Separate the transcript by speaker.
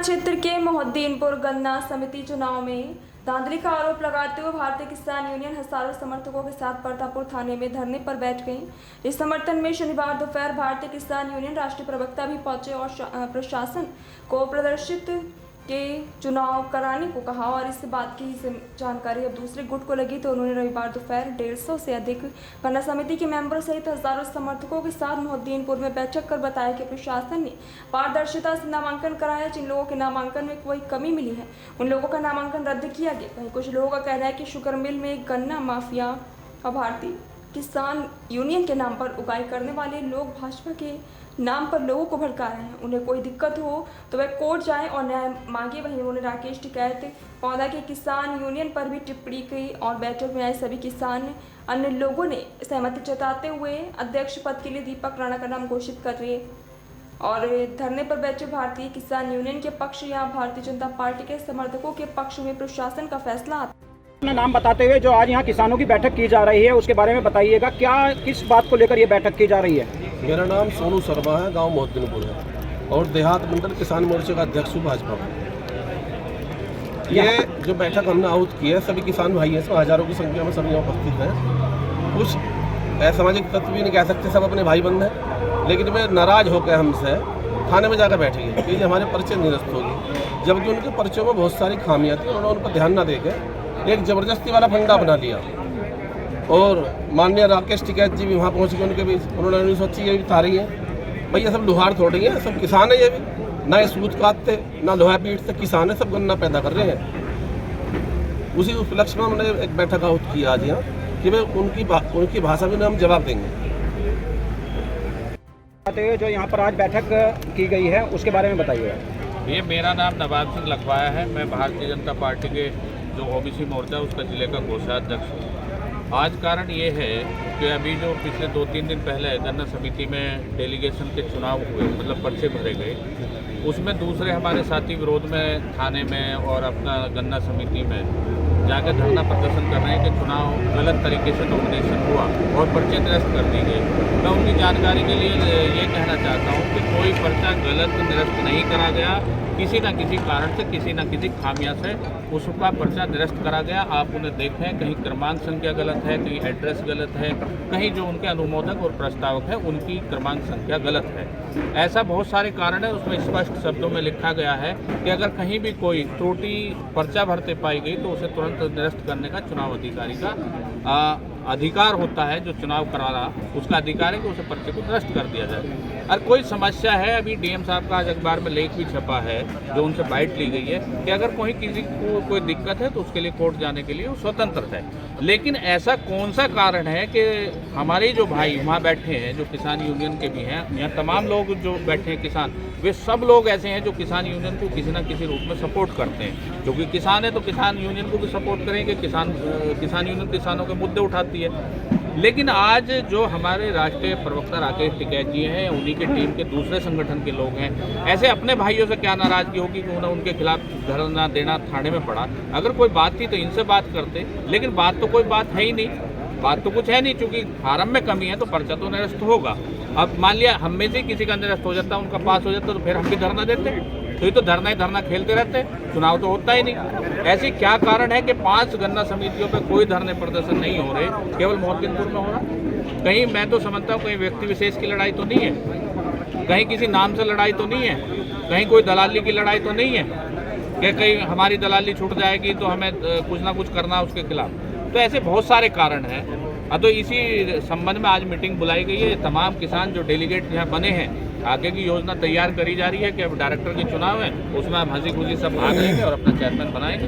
Speaker 1: क्षेत्र के मोहद्दीनपुर गन्ना समिति चुनाव में धांधली का आरोप लगाते हुए भारतीय किसान यूनियन हजारों समर्थकों के साथ परतापुर थाने में धरने पर बैठ गई। इस समर्थन में शनिवार दोपहर भारतीय किसान यूनियन राष्ट्रीय प्रवक्ता भी पहुंचे और प्रशासन को प्रदर्शित के चुनाव कराने को कहा। और इस बात की जानकारी अब दूसरे गुट को लगी तो उन्होंने रविवार दोपहर 150 से अधिक गन्ना समिति के मेंबर सहित हजारों समर्थकों के साथ मोहद्दीनपुर में बैठक कर बताया कि प्रशासन ने पारदर्शिता से नामांकन कराया। जिन लोगों के नामांकन में कोई कमी मिली है उन लोगों का नामांकन रद्द किया गया। वहीं कुछ लोगों का कहना है कि शुगर मिल में गन्ना माफिया और भारतीय किसान यूनियन के नाम पर उगाई करने वाले लोग भाजपा के नाम पर लोगों को भड़का रहे हैं। उन्हें कोई दिक्कत हो तो वह कोर्ट जाएं और न्याय मांगे। वहीं उन्होंने राकेश टिकैत पौधा के किसान यूनियन पर भी टिप्पणी की और बैठक में आए सभी किसान अन्य लोगों ने सहमति जताते हुए अध्यक्ष पद के लिए दीपक राणा का नाम घोषित कर रहे। और धरने पर बैठे भारतीय किसान यूनियन के पक्ष या भारतीय जनता पार्टी के समर्थकों के पक्ष में प्रशासन का फैसला आता।
Speaker 2: अपना नाम बताते हुए जो आज यहाँ किसानों की बैठक की जा रही है उसके बारे में बताइएगा, क्या किस बात को लेकर ये बैठक की जा रही है?
Speaker 3: मेरा नाम सोनू शर्मा है, गांव मोहद्दीनपुर है और देहात मंडल किसान मोर्चे का अध्यक्ष हूँ भाजपा में। ये जो बैठक हमने आहूत की है सभी किसान भाई हैं, हजारों की संख्या में सभी उपस्थित हैं। कुछ असामाजिक तत्व भी नहीं कह सकते, सब अपने भाई बंद हैं, लेकिन वे नाराज होकर हमसे थाने में जाकर बैठ गए कि हमारे पर्चे निरस्त होगी, जबकि उनके पर्चों में बहुत सारी खामियाँ थी। उन्होंने उन पर ध्यान न देकर एक ज़बरदस्ती वाला फंडा बना दिया। और माननीय राकेश टिकैत जी भी वहाँ पहुँच गए, उनके भी उन्होंने नहीं सोची ये भी तारी है भाई, ये सब लोहार थोड़ी है, सब किसान है। ये भी ना ये सूत काटते ना लोहा पीटते, किसान है, सब गन्ना पैदा कर रहे हैं। उसी उपलक्ष्य में हमने एक बैठक आहूत की आज यहाँ कि वे उनकी भाषा में हम जवाब देंगे।
Speaker 2: जो यहाँ पर आज बैठक की गई है उसके बारे में बताइएगा।
Speaker 4: ये मेरा नाम नवाब सिंह लखवाया है, मैं भारतीय जनता पार्टी के जो ओबीसी मोर्चा उसका जिले का कोषाध्यक्ष हूँ। आज कारण ये है कि अभी जो पिछले 2-3 दिन पहले गन्ना समिति में डेलीगेशन के चुनाव हुए, मतलब पर्चे भरे गए, उसमें दूसरे हमारे साथी विरोध में थाने में और अपना गन्ना समिति में जाकर धरना प्रदर्शन कर रहे हैं कि चुनाव गलत तरीके से नॉमिनेशन हुआ और पर्चे निरस्त कर दी गई। मैं उनकी जानकारी के लिए ये कहना चाहता हूँ कि कोई पर्चा गलत निरस्त नहीं करा गया, किसी न किसी कारण से किसी न किसी खामिया से उसका पर्चा निरस्त करा गया। आप उन्हें देखें, कहीं क्रमांक संख्या गलत है, कहीं एड्रेस गलत है, कहीं जो उनके अनुमोदक और प्रस्तावक है उनकी क्रमांक संख्या गलत है। ऐसा बहुत सारे कारण है। उसमें स्पष्ट शब्दों में लिखा गया है कि अगर कहीं भी कोई त्रुटि पर्चा भरते पाई गई तो उसे तुरंत निरस्त करने का चुनाव अधिकारी का अधिकार होता है। जो चुनाव करा रहा उसका अधिकार है कि उसे पर्चे को निरस्त कर दिया जाए। और कोई समस्या है, अभी डीएम साहब का आज अखबार में लेख भी छपा है जो उनसे बाइट ली गई है कि अगर किसी को कोई दिक्कत है तो उसके लिए कोर्ट जाने के लिए वो स्वतंत्र है। लेकिन ऐसा कौन सा कारण है कि हमारे जो भाई वहाँ बैठे हैं जो किसान यूनियन के भी हैं, यहाँ तमाम लोग जो बैठे हैं किसान, वे सब लोग ऐसे हैं जो किसान यूनियन को किसी न किसी रूप में सपोर्ट करते हैं। क्योंकि किसान है तो किसान यूनियन को भी सपोर्ट करेंगे, किसान यूनियन किसानों के मुद्दे उठाती है। लेकिन आज जो हमारे राष्ट्रीय प्रवक्ता राकेश टिकैत जी हैं, उन्हीं के टीम के दूसरे संगठन के लोग हैं, ऐसे अपने भाइयों से क्या नाराजगी होगी कि उन्हें उनके खिलाफ धरना देना थाने में पड़ा। अगर कोई बात थी तो इनसे बात करते, लेकिन बात तो कोई बात है ही नहीं, बात तो कुछ है नहीं। चूंकि फार्म में कमी है तो पर्चा तो निरस्त होगा। अब मान लिया हम में से किसी का निरस्त हो जाता, उनका पास हो जाता, तो फिर हम भी धरना देते, तो ये तो धरना ही धरना खेलते रहते, चुनाव तो होता ही नहीं। ऐसी क्या कारण है कि 5 गन्ना समितियों पे कोई धरने प्रदर्शन नहीं हो रहे, केवल मोहद्दीनपुर में हो रहा? कहीं मैं तो समझता हूँ कहीं व्यक्ति विशेष की लड़ाई तो नहीं है, कहीं किसी नाम से लड़ाई तो नहीं है, कहीं कोई दलाली की लड़ाई तो नहीं है कि कहीं हमारी दलाली छूट जाएगी तो हमें कुछ ना कुछ करना उसके खिलाफ। तो ऐसे बहुत सारे कारण हैं। तो इसी संबंध में आज मीटिंग बुलाई गई है। तमाम किसान जो डेलीगेट यहाँ बने हैं, आगे की योजना तैयार करी जा रही है कि अब डायरेक्टर के चुनाव है, उसमें हम हंसी खुशी सब भाग लेंगे और अपना चेयरमैन बनाएंगे।